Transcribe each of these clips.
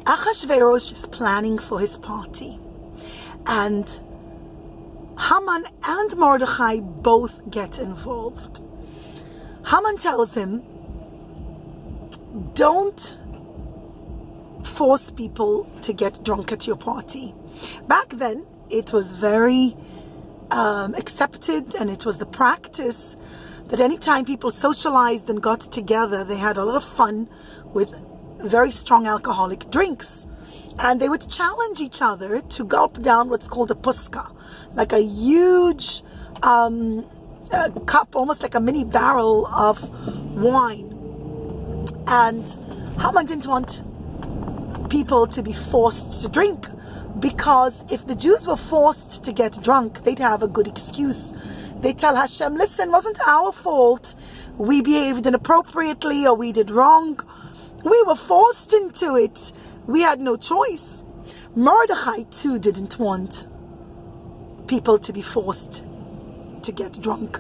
Achashverosh is planning for his party, and Haman and Mordechai both get involved. Haman tells him, don't force people to get drunk at your party. Back then, it was very accepted, and it was the practice that anytime people socialized and got together, they had a lot of fun with very strong alcoholic drinks. And they would challenge each other to gulp down what's called a puska, like a huge cup, almost like a mini barrel of wine. And Haman didn't want people to be forced to drink, because if the Jews were forced to get drunk, they'd have a good excuse. They tell Hashem, listen, wasn't our fault. We behaved inappropriately, or we did wrong. We were forced into it. We had no choice. Mordechai too didn't want people to be forced to get drunk,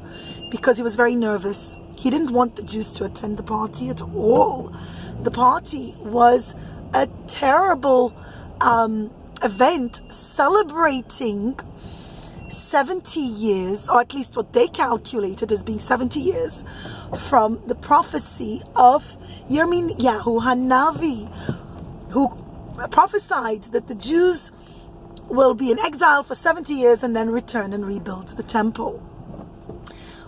because he was very nervous. He didn't want the Jews to attend the party at all. The party was a terrible event celebrating 70 years, or at least what they calculated as being 70 years, from the prophecy of Yirmiyahu Hanavi, who prophesied that the Jews will be in exile for 70 years and then return and rebuild the temple.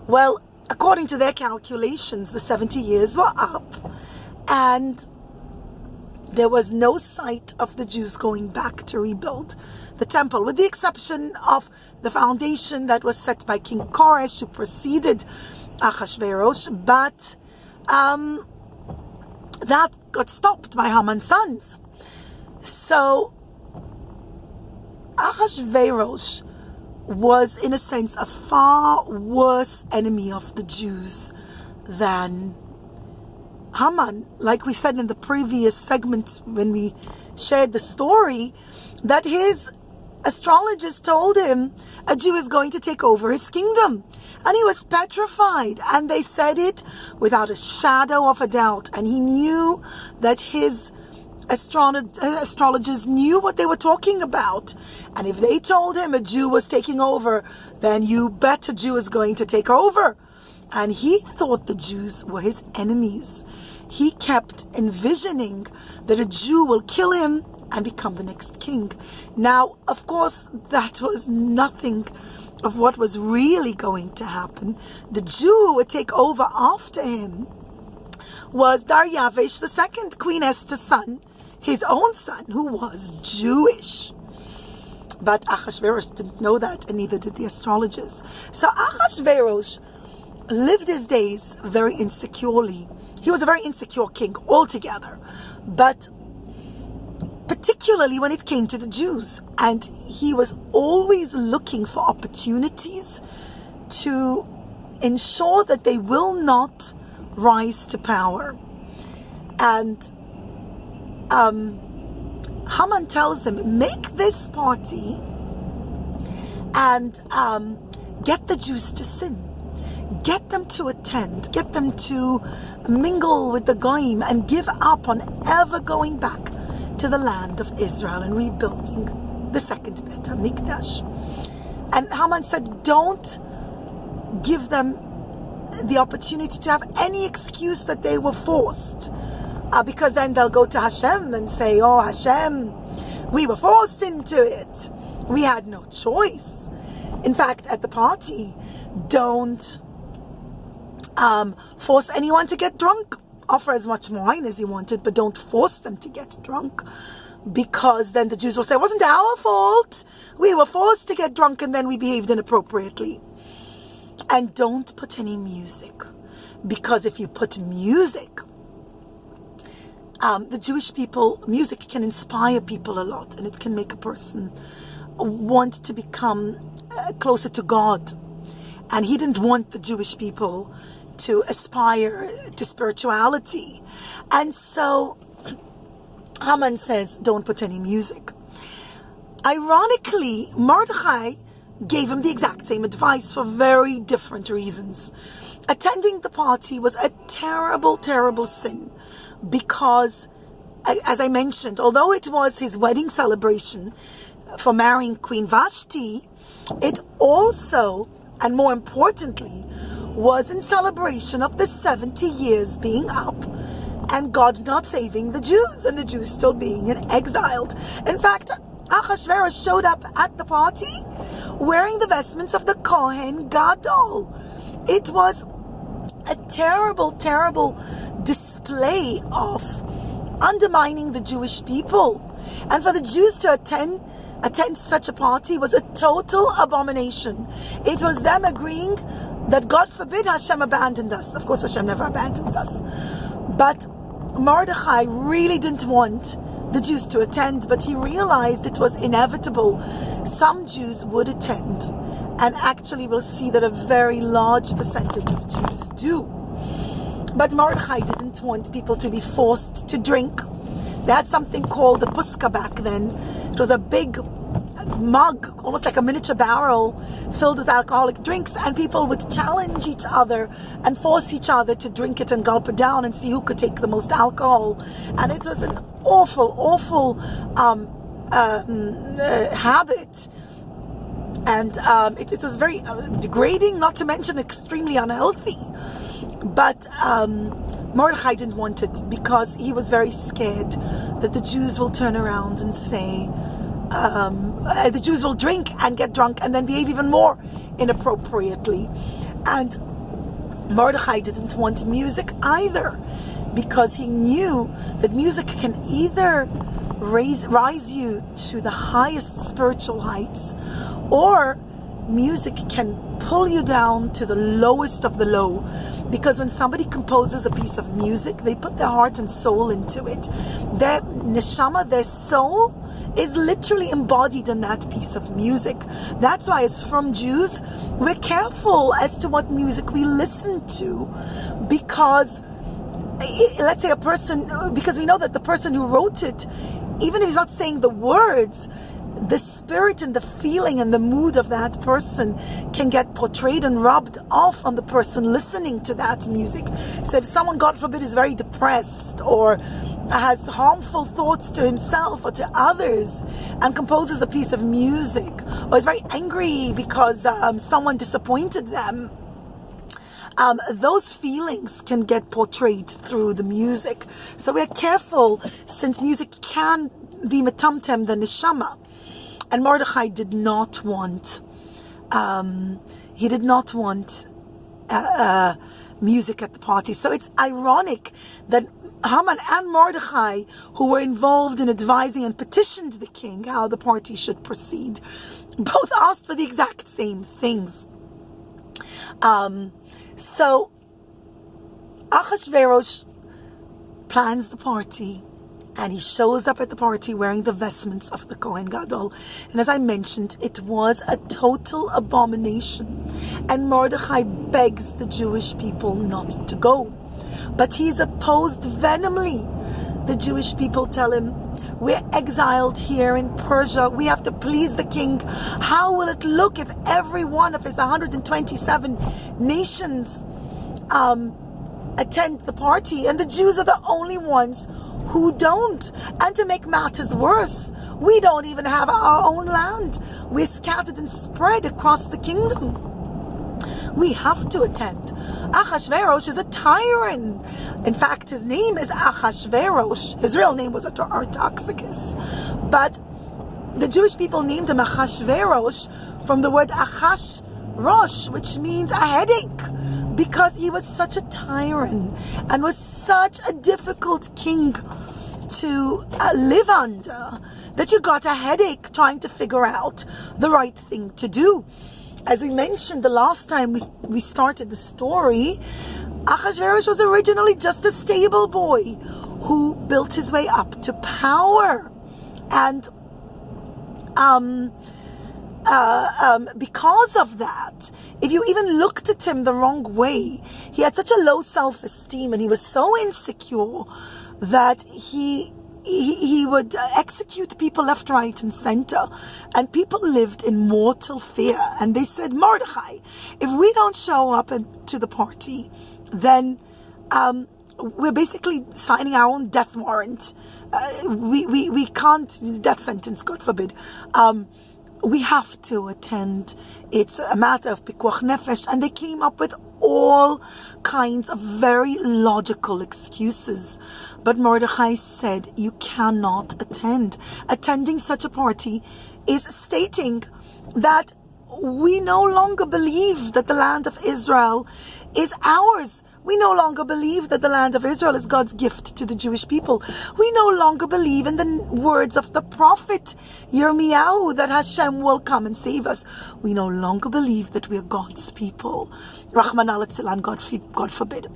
Well, according to their calculations, the 70 years were up, and there was no sight of the Jews going back to rebuild the temple, with the exception of the foundation that was set by King Koresh, who preceded Achashverosh, but that got stopped by Haman's sons. So Achashverosh was, in a sense, a far worse enemy of the Jews than Haman. Like we said in the previous segment when we shared the story, that his astrologers told him a Jew is going to take over his kingdom. And he was petrified. And they said it without a shadow of a doubt. And he knew that his astrologers knew what they were talking about. And if they told him a Jew was taking over, then you bet a Jew is going to take over. And he thought the Jews were his enemies. He kept envisioning that a Jew will kill him and become the next king. Now, of course, that was nothing of what was really going to happen. The Jew who would take over after him was Daryavesh II, Queen Esther's son, his own son, who was Jewish. But Achashverosh didn't know that, and neither did the astrologers. So Achashverosh lived his days very insecurely. He was a very insecure king altogether, but particularly when it came to the Jews. And he was always looking for opportunities to ensure that they will not rise to power. And Haman tells him, make this party and get the Jews to sin. Get them to attend. Get them to mingle with the Goyim and give up on ever going back to the land of Israel and rebuilding the second Bedtime Mikdash. And Haman said, don't give them the opportunity to have any excuse that they were forced. Because then they'll go to Hashem and say, oh Hashem, we were forced into it. We had no choice. In fact, at the party, don't force anyone to get drunk. Offer as much wine as you wanted, but don't force them to get drunk. Because then the Jews will say, it wasn't our fault. We were forced to get drunk and then we behaved inappropriately. And don't put any music. Because if you put music, the Jewish people, music can inspire people a lot, and it can make a person want to become closer to God. And he didn't want the Jewish people to aspire to spirituality. And so Haman says, don't put any music. Ironically, Mordechai gave him the exact same advice for very different reasons. Attending the party was a terrible, terrible sin, because as I mentioned, although it was his wedding celebration for marrying Queen Vashti, it also, and more importantly, was in celebration of the 70 years being up and God not saving the Jews, and the Jews still being exiled. In fact, Achashverosh showed up at the party wearing the vestments of the Kohen Gadol. It was a terrible, terrible display of undermining the Jewish people. And for the Jews to attend such a party was a total abomination. It was them agreeing that God forbid Hashem abandoned us. Of course, Hashem never abandons us. But Mordechai really didn't want the Jews to attend, but he realized it was inevitable. Some Jews would attend, and actually we'll see that a very large percentage of Jews do. But Mordechai didn't want people to be forced to drink. They had something called the puska back then. It was a big mug, almost like a miniature barrel, filled with alcoholic drinks, and people would challenge each other and force each other to drink it and gulp it down and see who could take the most alcohol. And it was an awful habit, and it was very degrading, not to mention extremely unhealthy. But Mordechai didn't want it because he was very scared that the Jews will turn around and say, the Jews will drink and get drunk and then behave even more inappropriately. And Mordechai didn't want music either, because he knew that music can either rise you to the highest spiritual heights, or music can pull you down to the lowest of the low. Because when somebody composes a piece of music, they put their heart and soul into it. Their neshama, their soul, is literally embodied in that piece of music. That's why, as from Jews, we're careful as to what music we listen to, because let's say because we know that the person who wrote it, even if he's not saying the words, the spirit and the feeling and the mood of that person can get portrayed and rubbed off on the person listening to that music. So if someone, God forbid, is very depressed or has harmful thoughts to himself or to others and composes a piece of music, or is very angry because someone disappointed them, those feelings can get portrayed through the music. So we're careful, since music can be metamtem the neshama. And Mordechai did not want music at the party. So it's ironic that Haman and Mordechai, who were involved in advising and petitioned the king how the party should proceed, both asked for the exact same things. So Achashverosh plans the party, and he shows up at the party wearing the vestments of the Kohen Gadol. And as I mentioned, it was a total abomination. And Mordechai begs the Jewish people not to go. But he's opposed venomly. The Jewish people tell him, we're exiled here in Persia. We have to please the king. How will it look if every one of his 127 nations attend the party, and the Jews are the only ones who don't? And to make matters worse, we don't even have our own land. We're scattered and spread across the kingdom. We have to attend. Achashverosh is a tyrant. In fact, his name is Achashverosh. His real name was Artaxerxes. But the Jewish people named him Achashverosh from the word Achashverosh, which means a headache, because he was such a tyrant and was such a difficult king to live under that you got a headache trying to figure out the right thing to do. As we mentioned the last time we started the story, Achashverosh was originally just a stable boy who built his way up to power. And because of that, if you even looked at him the wrong way, he had such a low self-esteem and he was so insecure that he would execute people left, right, and center. And people lived in mortal fear. And they said, Mordechai, if we don't show up to the party, then we're basically signing our own death warrant. we can't, death sentence, God forbid. We have to attend. It's a matter of pikuach nefesh, and they came up with all kinds of very logical excuses. But Mordechai said, you cannot attend. Attending such a party is stating that we no longer believe that the land of Israel is ours. We no longer believe that the land of Israel is God's gift to the Jewish people. We no longer believe in the words of the prophet Yirmiyahu that Hashem will come and save us. We no longer believe that we are God's people. Rahman al-Tzilan, God forbid.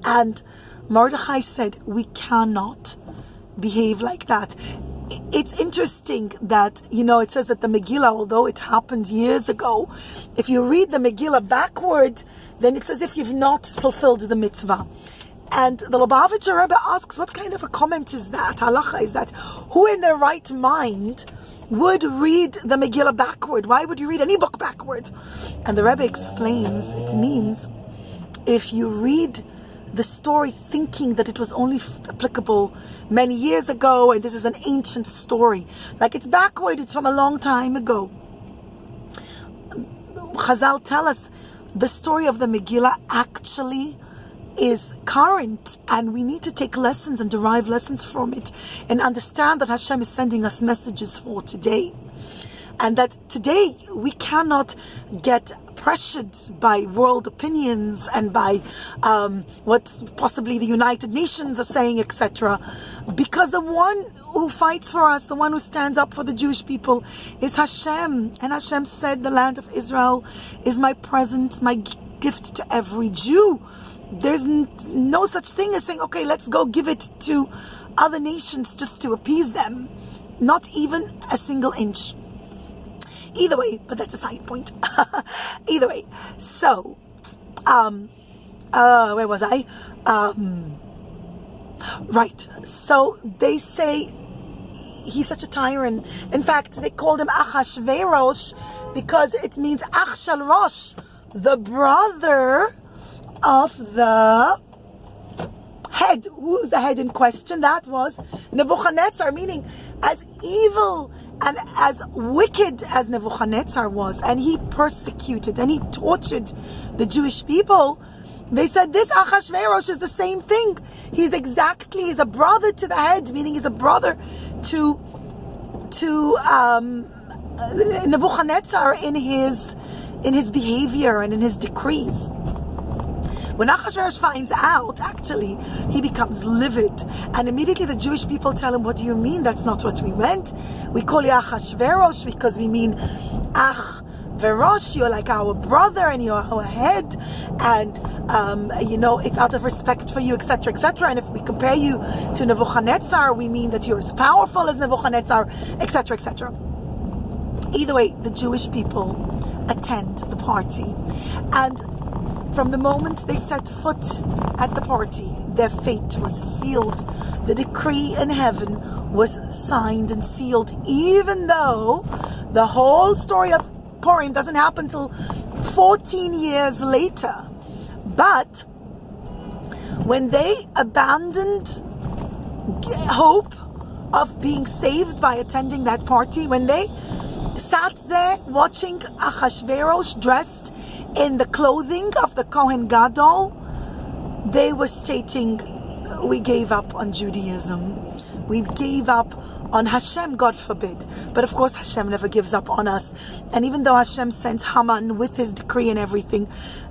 And Mordechai said, we cannot behave like that. It's interesting that, it says that the Megillah, although it happened years ago, if you read the Megillah backward, then it's as if you've not fulfilled the mitzvah. And the Lubavitcher Rebbe asks, what kind of a comment is that? Halacha is that? Who in their right mind would read the Megillah backward? Why would you read any book backward? And the Rebbe explains, it means if you read the story thinking that it was only applicable many years ago, and this is an ancient story, like it's backward, it's from a long time ago. Chazal tell us the story of the Megillah actually is current, and we need to take lessons and derive lessons from it and understand that Hashem is sending us messages for today, and that today we cannot get pressured by world opinions and by what possibly the United Nations are saying, etc. Because the one who fights for us, the one who stands up for the Jewish people is Hashem. And Hashem said, the land of Israel is my present, my gift to every Jew. There's no such thing as saying, okay, let's go give it to other nations just to appease them. Not even a single inch. Either way, but that's a side point. Either way. So, where was I? Right. So they say he's such a tyrant. In fact, they called him Achashverosh because it means Achashverosh, the brother of the head. Who's the head in question? That was Nebuchadnezzar, meaning as evil and as wicked as Nebuchadnezzar was, and he persecuted and he tortured the Jewish people, they said this Achashverosh is the same thing. He's a brother to the head, meaning he's a brother to Nebuchadnezzar in his behavior and in his decrees. When Achashverosh finds out, actually, he becomes livid. And immediately the Jewish people tell him, what do you mean? That's not what we meant. We call you Achashverosh because we mean Achashverosh, you're like our brother and you're our head. And, it's out of respect for you, etc., etc. And if we compare you to Nebuchadnezzar, we mean that you're as powerful as Nebuchadnezzar, etc., etc. Either way, the Jewish people attend the party. And from the moment they set foot at the party, their fate was sealed. The decree in heaven was signed and sealed, even though the whole story of Purim doesn't happen until 14 years later. But when they abandoned hope of being saved by attending that party, when they sat there watching Achashverosh dressed in the clothing of the Kohen Gadol, they were stating, we gave up on Judaism. We gave up on Hashem, God forbid. But of course, Hashem never gives up on us. And even though Hashem sends Haman with his decree and everything,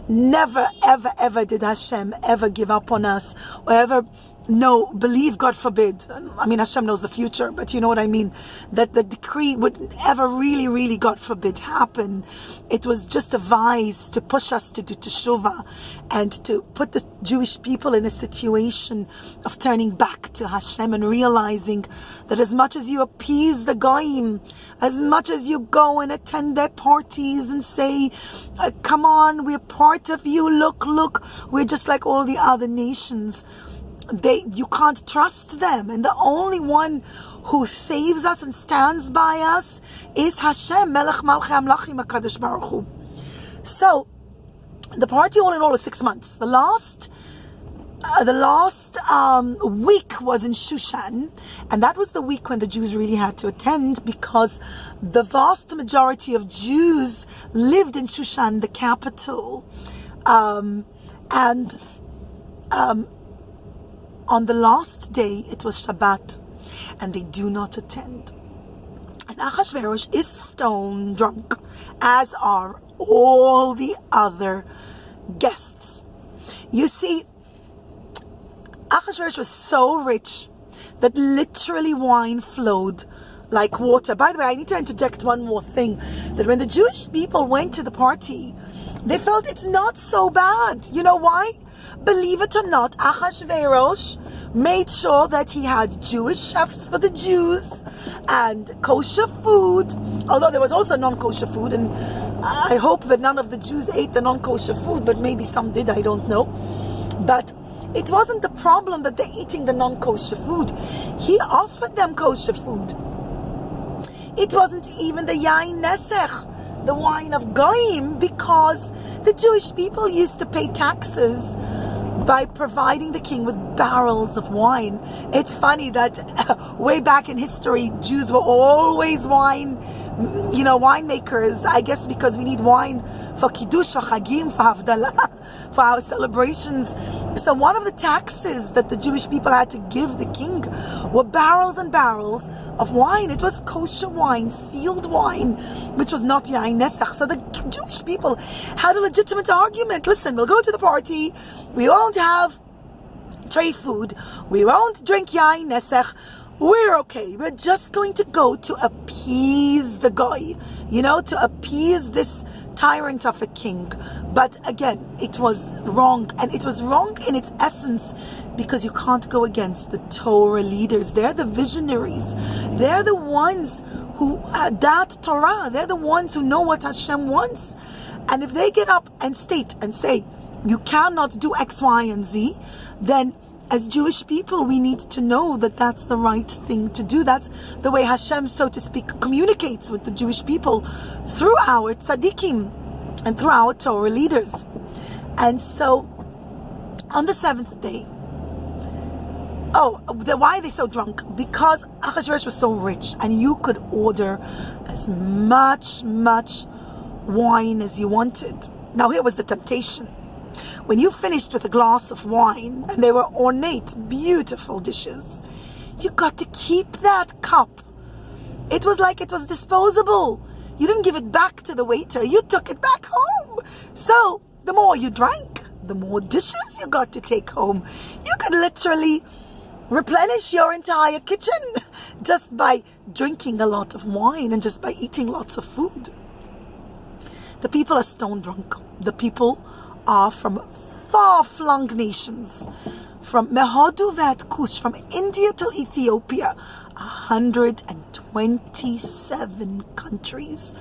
never, ever, ever did Hashem ever give up on us or ever believe, God forbid. I mean, Hashem knows the future, but you know what I mean, that the decree would ever really, really, God forbid, happen. It was just a vise to push us to do teshuvah and to put the Jewish people in a situation of turning back to Hashem and realizing that as much as you appease the goyim, as much as you go and attend their parties and say, come on, we're part of you, look, we're just like all the other nations, you can't trust them. And the only one who saves us and stands by us is Hashem, Melech Malchei Amlachim HaKadosh Baruch Hu. So, the party all in all was 6 months. The last The last week was in Shushan, and that was the week when the Jews really had to attend, because the vast majority of Jews lived in Shushan, the capital. And on the last day, it was Shabbat, and they do not attend. And Achashverosh is stone drunk, as are all the other guests. You see, Achashverosh was so rich that literally wine flowed like water. By the way, I need to interject one more thing, that when the Jewish people went to the party, they felt it's not so bad. You know why? Believe it or not, Achashverosh made sure that he had Jewish chefs for the Jews and kosher food, although there was also non-kosher food, and I hope that none of the Jews ate the non-kosher food, but maybe some did, I don't know. But it wasn't the problem that they're eating the non-kosher food. He offered them kosher food. It wasn't even the yain nesech, the wine of goyim, because the Jewish people used to pay taxes by providing the king with barrels of wine. It's funny that way back in history, Jews were always winemakers. I guess because we need wine for kiddush, for chagim, for havdalah, for our celebrations. So one of the taxes that the Jewish people had to give the king were barrels and barrels of wine. It was kosher wine, sealed wine, which was not yain nesach. So the Jewish people had a legitimate argument. Listen, we'll go to the party, we won't have tray food, we won't drink yain nesach, we're okay. We're just going to go to appease the guy, to appease this tyrant of a king. But again, it was wrong, and it was wrong in its essence, because you can't go against the Torah leaders. They're the visionaries. They're the ones who dat Torah. They're the ones who know what Hashem wants. And if they get up and state and say, you cannot do X, Y, and Z, then as Jewish people, we need to know that that's the right thing to do. That's the way Hashem, so to speak, communicates with the Jewish people through our tzaddikim and through our Torah leaders. And so, on the seventh day, why are they so drunk? Because Achashverosh was so rich, and you could order as much wine as you wanted. Now here was the temptation. When you finished with a glass of wine, and they were ornate, beautiful dishes, you got to keep that cup. It was like it was disposable. You didn't give it back to the waiter, you took it back home. So the more you drank, the more dishes you got to take home. You could literally replenish your entire kitchen just by drinking a lot of wine and just by eating lots of food. The people are stone drunk. The people are from far-flung nations, from Mehodu Vat Kush, from India till Ethiopia, 127 countries.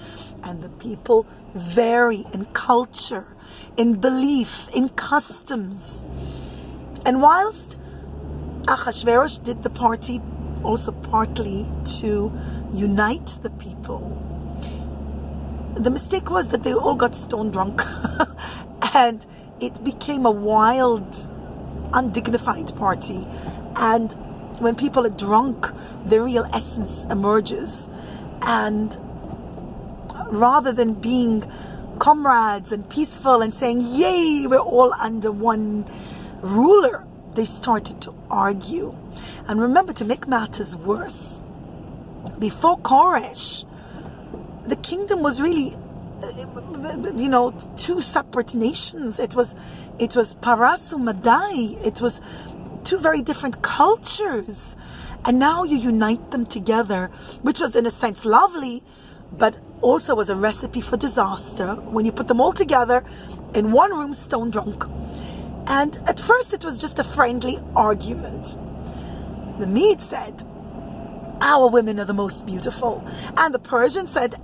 And the people vary in culture, in belief, in customs. And whilst Achashverosh did the party also partly to unite the people, the mistake was that they all got stone drunk and it became a wild, undignified party. And when people are drunk, the real essence emerges. And rather than being comrades and peaceful and saying, yay, we're all under one ruler, they started to argue. And remember, to make matters worse, before Koresh, the kingdom was really, two separate nations. It was Parasu Madai. It was two very different cultures. And now you unite them together, which was in a sense lovely, but also was a recipe for disaster when you put them all together in one room, stone drunk. And at first it was just a friendly argument. The Mede said, our women are the most beautiful. And the Persian said,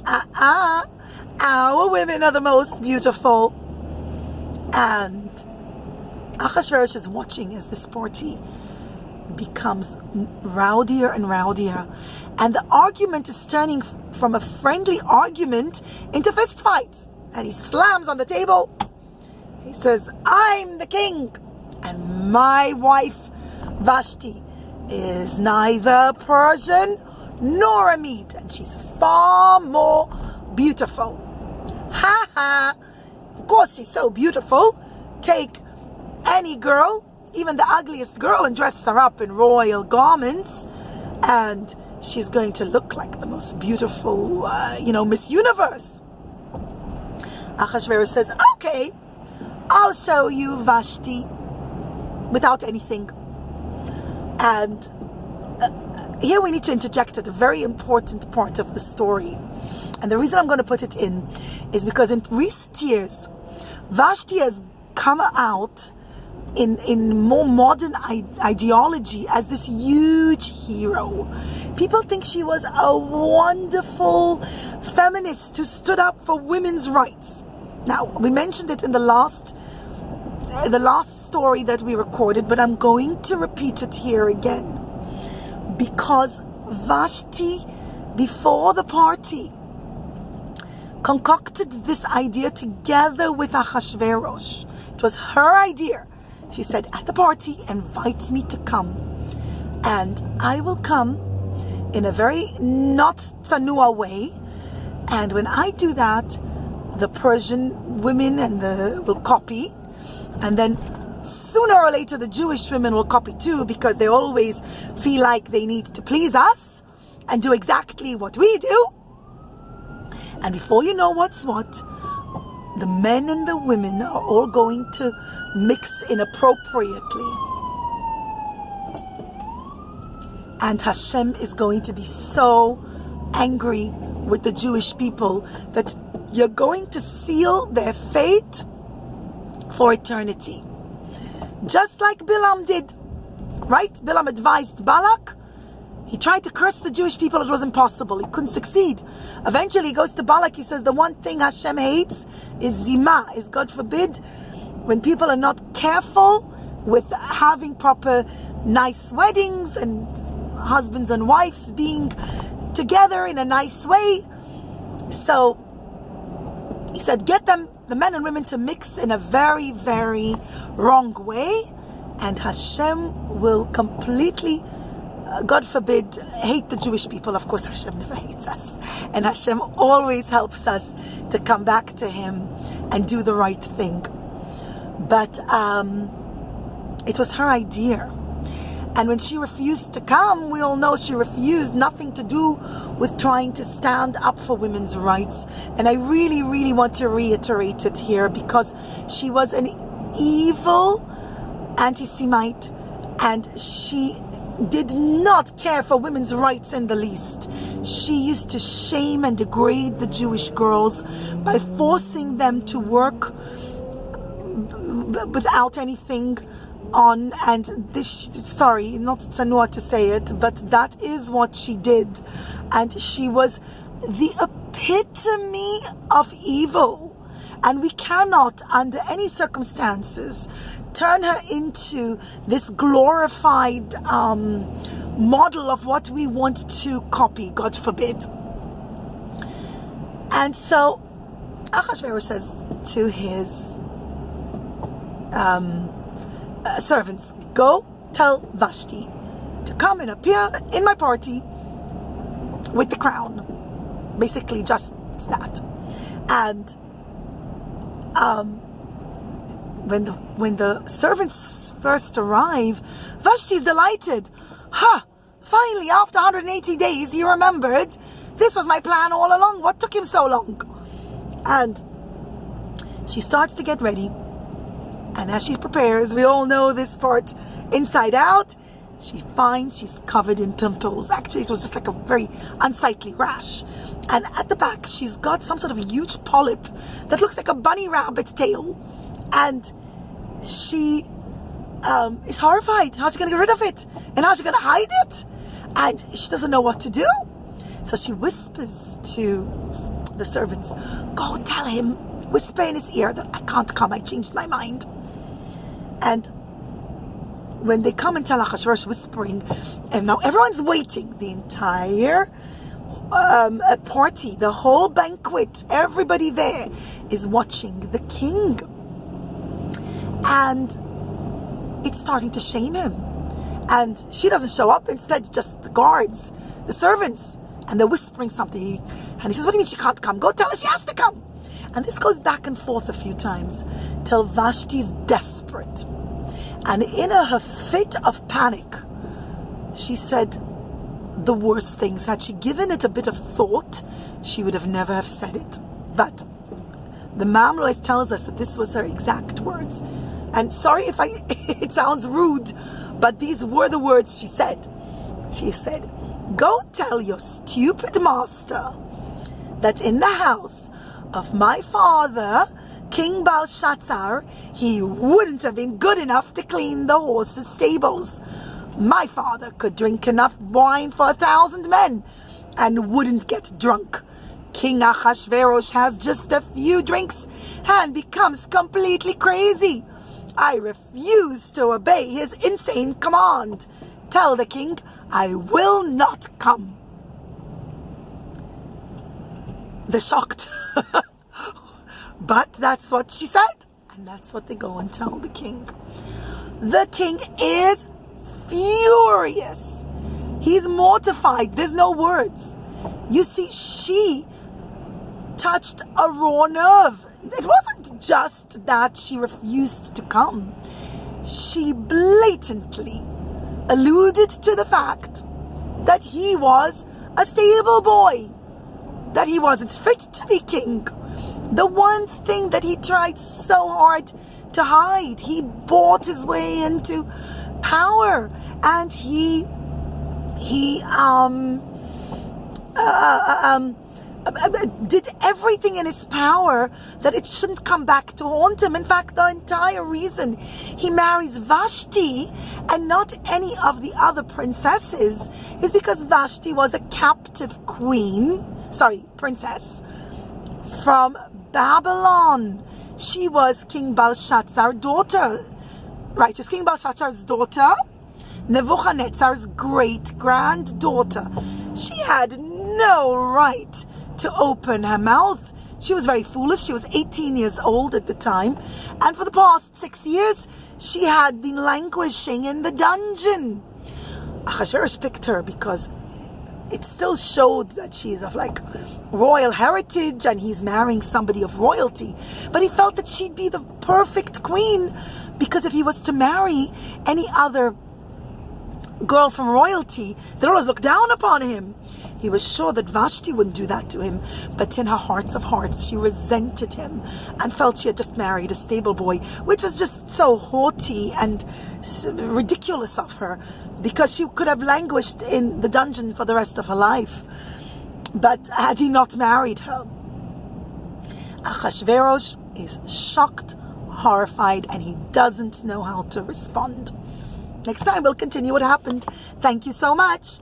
our women are the most beautiful. And Achashverosh is watching as this party becomes rowdier and rowdier. And the argument is turning from a friendly argument into fist fights. And he slams on the table. He says, I'm the king. And my wife Vashti is neither Persian nor a Mede, and she's far more beautiful. Ha ha! Of course she's so beautiful. Take any girl, even the ugliest girl, and dress her up in royal garments, and she's going to look like the most beautiful, Miss Universe. Achashverosh says, okay, I'll show you Vashti without anything. And here we need to interject at a very important part of the story. And the reason I'm going to put it in is because in recent years, Vashti has come out in more modern ideology as this huge hero. People think she was a wonderful feminist who stood up for women's rights. Now, we mentioned it in the last story that we recorded, but I'm going to repeat it here again. Because Vashti, before the party, concocted this idea together with Achashverosh. It was her idea. She said, at the party, invite me to come. And I will come in a very not tsanua way. And when I do that, the Persian women will copy. And then sooner or later, the Jewish women will copy too, because they always feel like they need to please us and do exactly what we do. And before you know what's what, the men and the women are all going to mix inappropriately. And Hashem is going to be so angry with the Jewish people that you're going to seal their fate for eternity. Just like Bilam did, right? Bilam advised Balak. He tried to curse the Jewish people. It was impossible. He couldn't succeed. Eventually he goes to Balak. He says the one thing Hashem hates is zima, is God forbid, when people are not careful with having proper nice weddings and husbands and wives being together in a nice way. So he said, get them, the men and women, to mix in a very, very wrong way, and Hashem will completely, God forbid, hate the Jewish people. Of course, Hashem never hates us. And Hashem always helps us to come back to Him and do the right thing. But it was her idea. And when she refused to come, we all know she refused, nothing to do with trying to stand up for women's rights. And I really, really want to reiterate it here, because she was an evil anti-Semite, and she did not care for women's rights in the least. She used to shame and degrade the Jewish girls by forcing them to work without anything on, and this, sorry, not tsanua to say it, but that is what she did. And she was the epitome of evil, and we cannot under any circumstances turn her into this glorified model of what we want to copy, God forbid. And so Achashverosh says to his servants, go tell Vashti to come and appear in my party with the crown. Basically just that. And when the servants first arrive, Vashti's delighted. Finally, after 180 days, he remembered, this was my plan all along. What took him so long? And she starts to get ready. And as she prepares, we all know this part inside out, she finds she's covered in pimples. Actually, it was just like a very unsightly rash. And at the back, she's got some sort of a huge polyp that looks like a bunny rabbit tail. And she is horrified. How's she going to get rid of it? And how's she going to hide it? And she doesn't know what to do. So she whispers to the servants, go tell him, whisper in his ear that I can't come, I changed my mind. And when they come and tell Achashverosh, whispering, and now everyone's waiting, the entire party, the whole banquet, everybody there is watching the king. And it's starting to shame him. And she doesn't show up. Instead, just the guards, the servants, and they're whispering something. And he says, what do you mean she can't come? Go tell her she has to come. And this goes back and forth a few times till Vashti's desperate. And in her fit of panic, she said the worst things. Had she given it a bit of thought, she would have never have said it. But the Mamlois tells us that this was her exact words. And sorry if it sounds rude, but these were the words she said. She said, go tell your stupid master that in the house of my father, King Belshazzar, he wouldn't have been good enough to clean the horses' stables. My father could drink enough wine for 1,000 men and wouldn't get drunk. King Achashverosh has just a few drinks and becomes completely crazy. I refuse to obey his insane command. Tell the king I will not come. They're shocked. But that's what she said. And that's what they go and tell the king. The king is furious. He's mortified. There's no words. You see, she touched a raw nerve. It wasn't just that she refused to come. She blatantly alluded to the fact that he was a stable boy, that he wasn't fit to be king. The one thing that he tried so hard to hide. He bought his way into power, and he did everything in his power that it shouldn't come back to haunt him. In fact, the entire reason he marries Vashti and not any of the other princesses is because Vashti was a captive princess from Babylon. She was King Belshazzar's daughter. Right, she's King Belshazzar's daughter, Nebuchadnezzar's great-granddaughter. She had no right to open her mouth. She was very foolish. She was 18 years old at the time. And for the past 6 years, she had been languishing in the dungeon. Achashverosh picked her because it still showed that she's of royal heritage and he's marrying somebody of royalty. But he felt that she'd be the perfect queen, because if he was to marry any other girl from royalty, they'd always look down upon him. He was sure that Vashti wouldn't do that to him, but in her hearts of hearts, she resented him and felt she had just married a stable boy, which was just so haughty and ridiculous of her, because she could have languished in the dungeon for the rest of her life. But had he not married her, Achashverosh is shocked, horrified, and he doesn't know how to respond. Next time we'll continue what happened. Thank you so much.